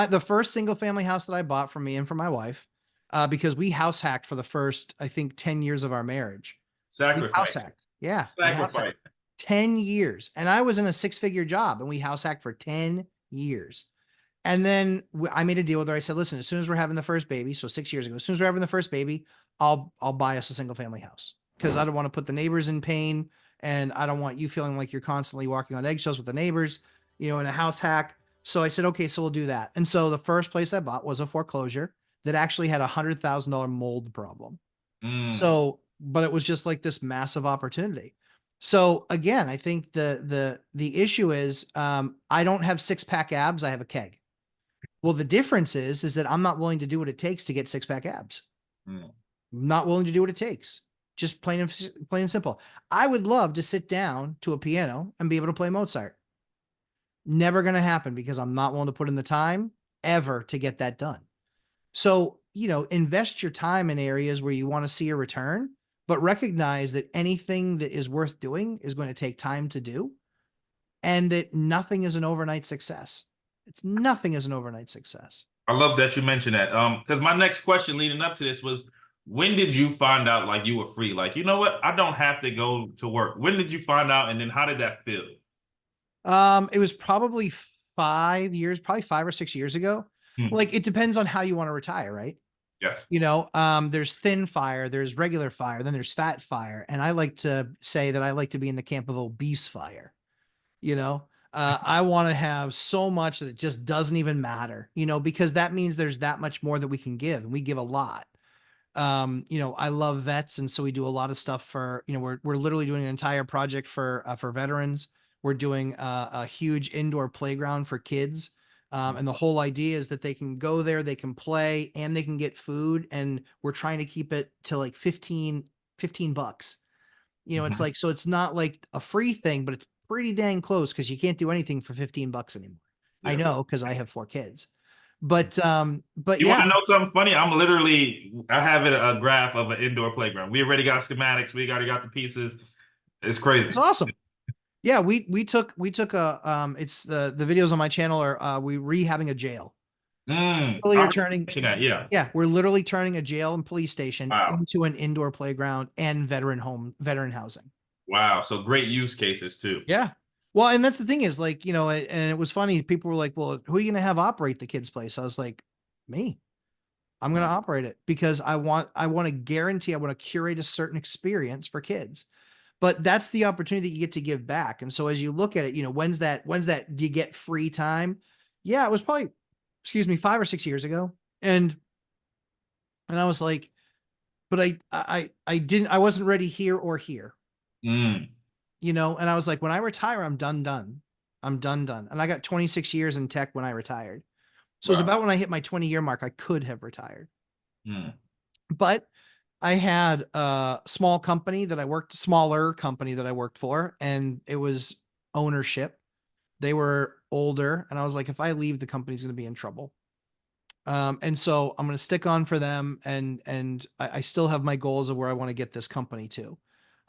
the first single family house that I bought for me and for my wife, because we house hacked for the first, I think, 10 years of our marriage. We house Sacrifice. hacked. Yeah, we house hacked Sacrifice. 10 years. And I was in a six-figure job and we house hacked for 10 years. And then I made a deal with her. I said, listen, as soon as we're having the first baby, so 6 years ago, as soon as we're having the first baby, I'll buy us a single family house because I don't want to put the neighbors in pain. And I don't want you feeling like you're constantly walking on eggshells with the neighbors, in a house hack. So I said, okay, so we'll do that. And so the first place I bought was a foreclosure that actually had $100,000 mold problem. Mm. So, but it was just like this massive opportunity. So again, I think the issue is I don't have six pack abs. I have a keg. Well, the difference is that I'm not willing to do what it takes to get six pack abs. Mm. I'm not willing to do what it takes. Just plain and simple. I would love to sit down to a piano and be able to play Mozart. Never going to happen because I'm not willing to put in the time ever to get that done. So, invest your time in areas where you want to see a return, but recognize that anything that is worth doing is going to take time to do and that nothing is an overnight success. It's nothing is an overnight success. I love that you mentioned that. Because my next question leading up to this was, when did you find out like you were free? Like, you know what? I don't have to go to work. When did you find out? And then how did that feel? It was probably 5 years, probably 5 or 6 years ago. Hmm. Like it depends on how you want to retire, right? Yes. There's thin fire, there's regular fire, then there's fat fire. And I like to say that I like to be in the camp of obese fire. I want to have so much that it just doesn't even matter, because that means there's that much more that we can give and we give a lot. I love vets. And so we do a lot of stuff for, we're literally doing an entire project for veterans. We're doing a huge indoor playground for kids. And the whole idea is that they can go there, they can play and they can get food. And we're trying to keep it to like 15 bucks. It's Mhm. like, so it's not like a free thing, but it's pretty dang close because you can't do anything for 15 bucks anymore. I Yeah. know because I have 4 kids. But You want yeah, to know something funny? I have a graph of an indoor playground. We already got schematics. We already got the pieces. It's it's crazy. awesome. Yeah, we took it's the videos on my channel are we rehabbing a jail. Really I are remember turning that. Yeah. Yeah, we're literally turning a jail and police station Wow. into an indoor playground and veteran housing. Wow. So great use cases too. Yeah. Well, and that's the thing is like, and it was funny. People were like, well, who are you going to have operate the kids' place? I was like, me. I'm going to Mm. operate it because I want to guarantee, I want to curate a certain experience for kids. But that's the opportunity that you get to give back. And so as you look at it, when's that do you get free time? Yeah, it was probably, excuse me, 5 or 6 years ago. And I was like, but I wasn't ready here or here, Mm. and I was like, when I retire, I'm done. I'm done. And I got 26 years in tech when I retired. So it was Wow. about when I hit my 20-year mark, I could have retired. Mm. But I had a smaller company that I worked for, and it was ownership. They were older, and I was like, if I leave, the company's going to be in trouble. And so I'm going to stick on for them, and I still have my goals of where I want to get this company to.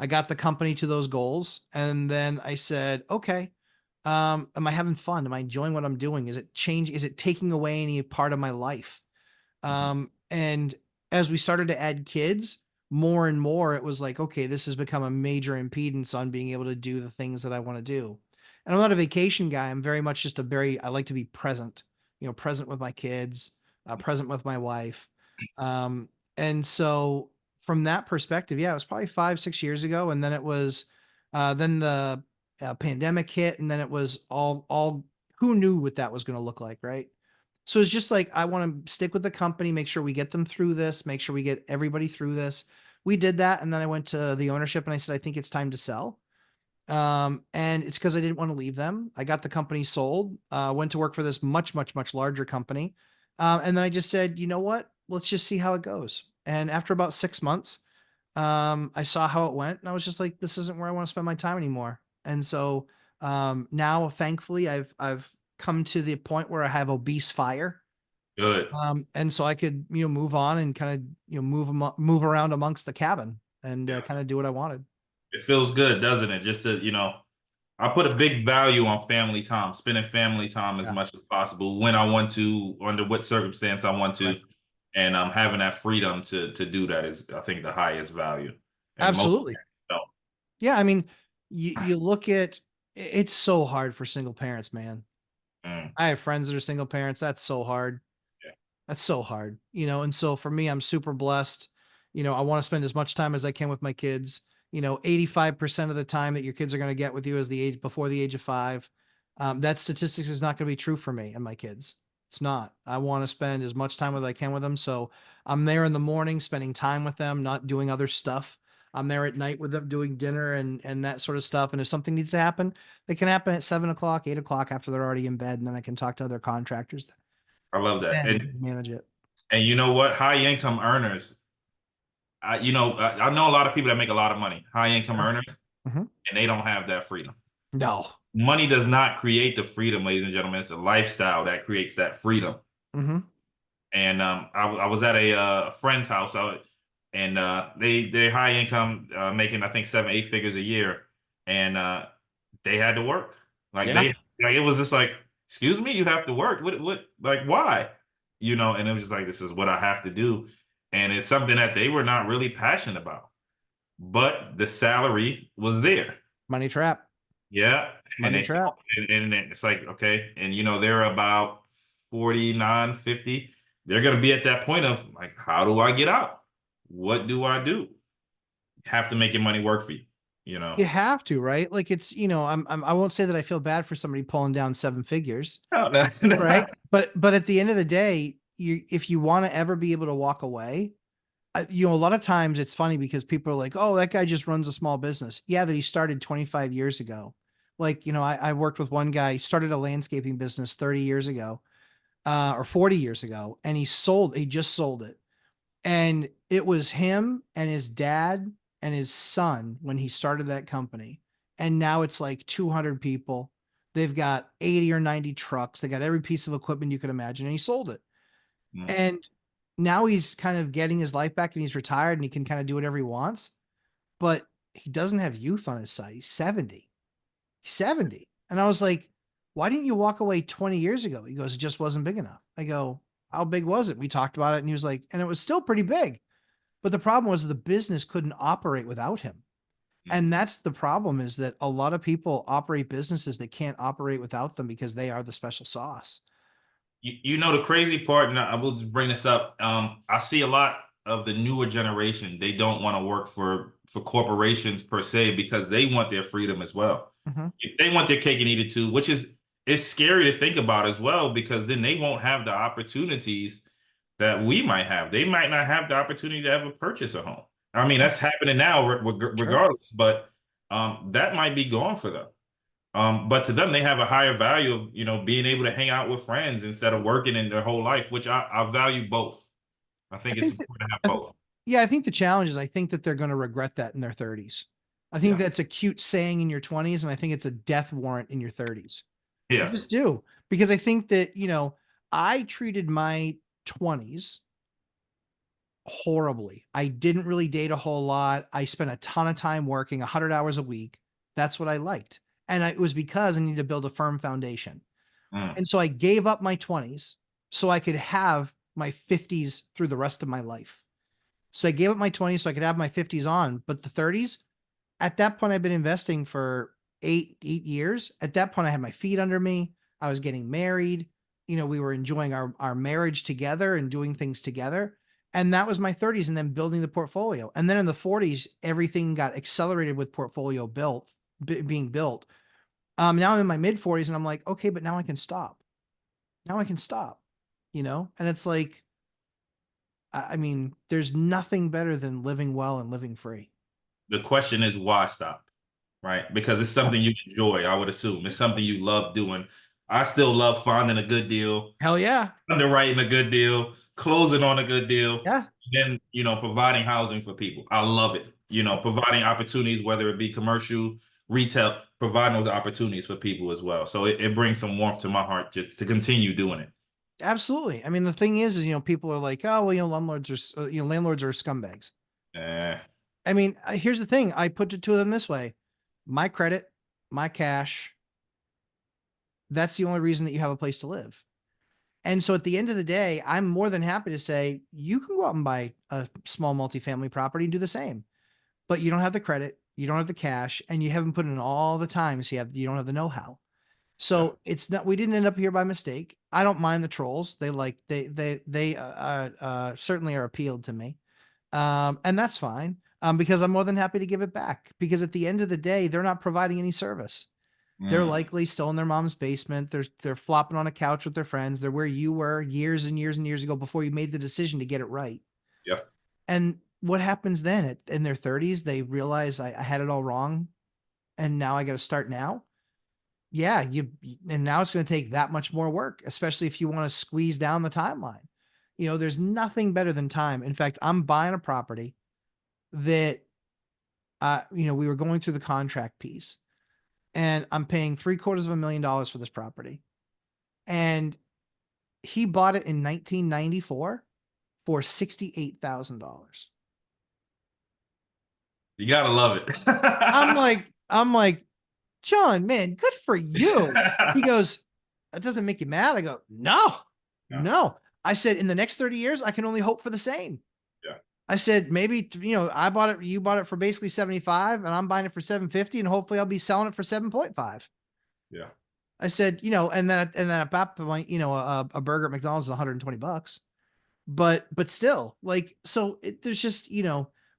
I got the company to those goals, and then I said, okay, am I having fun? Am I enjoying what I'm doing? Is it change? Is it taking away any part of my life? Mhm. And as we started to add kids more and more, it was like, okay, this has become a major impedance on being able to do the things that I want to do. And I'm not a vacation guy. I'm very much just I like to be present, present with my kids, present with my wife. Um, and so from that perspective, yeah, it was probably 5, 6 years ago. And then then the pandemic hit, and then it was all, who knew what that was going to look like, right? So it's just like, I want to stick with the company, make sure we get them through this, make sure we get everybody through this. We did that. And then I went to the ownership and I said, I think it's time to sell. And it's because I didn't want to leave them. I got the company sold, went to work for this much, much, much larger company. And then I just said, you know what? Let's just see how it goes. And after about 6 months, I saw how it went and I was just like, this isn't where I want to spend my time anymore. And so now thankfully I've come to the point where I have obese fire. Good. And so I could, move on and kind of, move around amongst the cabin and Yeah. kind of do what I wanted. It feels good, doesn't it? Just to, I put a big value on family time, spending family time as Yeah. much as possible when I want to, under what circumstance I want Right. to, and having that freedom to do that is, I think, the highest value. And most Absolutely. don't. Yeah, I mean, you look at it's so hard for single parents, man. Mm, I have friends that are single parents, that's so hard. yeah. That's so hard, and so for me, I'm super blessed. I wanna spend as much time as I can with my kids. 85% of the time that your kids are gonna get with you is the age before the age of 5. That statistics is not gonna be true for me and my kids. It's not. I wanna spend as much time as I can with them, so I'm there in the morning spending time with them, not doing other stuff. I'm there at night with them doing dinner and that sort of stuff, and if something needs to happen, it can happen at 7 o'clock, 8 o'clock after they're already in bed, and then I can talk to other contractors I love that. and manage it. And you know what? High income earners, I know a lot of people that make a lot of money, high income Sure. earners, Mhm. and they don't have that freedom. No. Money does not create the freedom, ladies and gentlemen. It's a lifestyle that creates that freedom. Mhm. And I was at a friend's house, and they high income, making I think 7 8 figures a year, and they had to work. Like Yeah. they like it was just like, excuse me, you have to work. What like why? And it was just like, this is what I have to do, and it's something that they were not really passionate about, but the salary was there. Money trap. Yeah, and Money trap. and it's like, okay, and they're about 49, 50. They're gonna be at that point of like, how do I get out? What do I do? Have to make your money work for you, you know. You have to, right? Like I won't say that I feel bad for somebody pulling down 7 figures, No, that's right? not. But at the end of the day, if you wanna ever be able to walk away, a lot of times it's funny because people are like, "Oh, that guy just runs a small business." Yeah, that he started 25 years ago. Like, I worked with one guy, he started a landscaping business 30 years ago, or 40 years ago, and he just sold it. And it was him and his dad and his son when he started that company. And now it's like 200 people. They've got 80 or 90 trucks. They got every piece of equipment you could imagine, and he sold it. Mm. And now he's kind of getting his life back and he's retired and he can kind of do whatever he wants, but he doesn't have youth on his side. He's 70. He's 70. And I was like, why didn't you walk away 20 years ago? He goes, it just wasn't big enough. I go, how big was it? We talked about it and he was like, and it was still pretty big. But the problem was the business couldn't operate without him. Mm. And that's the problem is that a lot of people operate businesses that can't operate without them because they are the special sauce. The crazy part, and I will just bring this up. I see a lot of the newer generation. They don't want to work for corporations per se because they want their freedom as well. Mhm. They want their cake and eat it too, which is it's scary to think about as well because then they won't have the opportunities that we might have. They might not have the opportunity to ever purchase a home. I mean, Yeah, that's happening now, sure. regardless, but that might be gone for them. But to them, they have a higher value of being able to hang out with friends instead of working in their whole life, which I value both. I I think it's think that important to have I th both. yeah, I think the challenge is I think that they're gonna regret that in their 30s. I think Yeah, that's a cute saying in your 20s, and I think it's a death warrant in your 30s. I yeah. just do, because I think that, I treated my 20s horribly. I didn't really date a whole lot. I spent a ton of time working 100 hours a week. That's what I liked, and it was because I needed to build a firm foundation. Mm. And so I gave up my 20s so I could have my 50s through the rest of my life. So I gave up my 20s so I could have my 50s on, but the 30s, at that point, I've been investing for 8 years. At that point, I had my feet under me. I was getting married. We were enjoying our marriage together and doing things together. And that was my 30s, and then building the portfolio. And then in the 40s, everything got accelerated with portfolio being built. Now I'm in my mid 40s and I'm like, okay, but now I can stop. Now I can stop, And it's like, I mean, there's nothing better than living well and living free. The question is why stop, right? Because it's Yeah. something you enjoy, I would assume. It's something you love doing. I still love finding a good deal, Hell yeah. underwriting a good deal, closing on a good deal, Yeah. then providing housing for people. I love it. Providing opportunities, whether it be commercial, retail, providing those opportunities for people as well. So it brings some warmth to my heart just to continue doing it. Absolutely. I mean, the thing is, people are like, oh, well, landlords are scumbags. Eh, I mean, here's the thing. I put it to them this way: my credit. my cash. That's the only reason that you have a place to live. And so at the end of the day, I'm more than happy to say you can go out and buy a small multifamily property and do the same, but you don't have the credit, you don't have the cash, and you haven't put in all the time. So you don't have the know-how. Yeah. So it's not, we didn't end up here by mistake. I don't mind the trolls. They certainly are appealed to me. And that's fine. Because I'm more than happy to give it back because at the end of the day, they're not providing any service. They're Mm. likely still in their mom's basement. They're flopping on a couch with their friends. They're where you were years and years and years ago before you made the decision to get it right. Yeah. And what happens then in their 30s? They realize I had it all wrong, and now I got to start now. Yeah, and now it's going to take that much more work, especially if you want to squeeze down the timeline. There's nothing better than time. In fact, I'm buying a property that we were going through the contract piece, and I'm paying $750,000 for this property. And he bought it in 1994 for $68,000. You gotta love it. I'm like, John, man, good for you. He goes, that doesn't make you mad. I go, no, Yeah. no. I said, in the next 30 years, I can only hope for the same. Yeah. I said, maybe, you bought it for basically 75 and I'm buying it for 750 and hopefully I'll be selling it for 7.5. Yeah. I said, and then at that point, a burger at McDonald's is $120. But still, like, so there's just,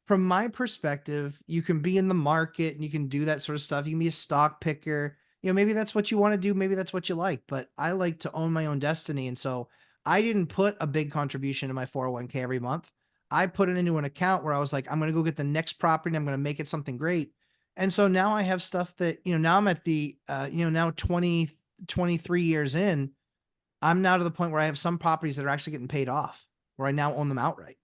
from my perspective, you can be in the market and you can do that sort of stuff. You can be a stock picker. Maybe that's what you want to do. Maybe that's what you like, but I like to own my own destiny. And so I didn't put a big contribution to my 401k every month. I put it into an account where I was like, I'm going to go get the next property and I'm going to make it something great. And so now I have stuff that, now I'm at the, now 23 years in, I'm now to the point where I have some properties that are actually getting paid off, where I now own them outright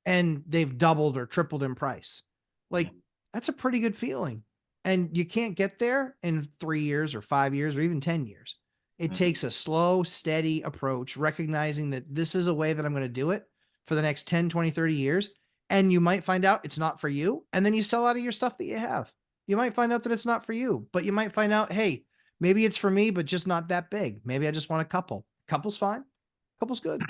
and they've doubled or tripled in price. Like, Mm. that's a pretty good feeling. And you can't get there in 3 years or 5 years or even 10 years. It Mhm. takes a slow, steady approach, recognizing that this is a way that I'm going to do it for the next 10, 20, 30 years. And you might find out it's not for you. And then you sell out of your stuff that you have. You might find out that it's not for you, but you might find out, hey, maybe it's for me, but just not that big. Maybe I just want a couple. Couple's fine. Couple's good.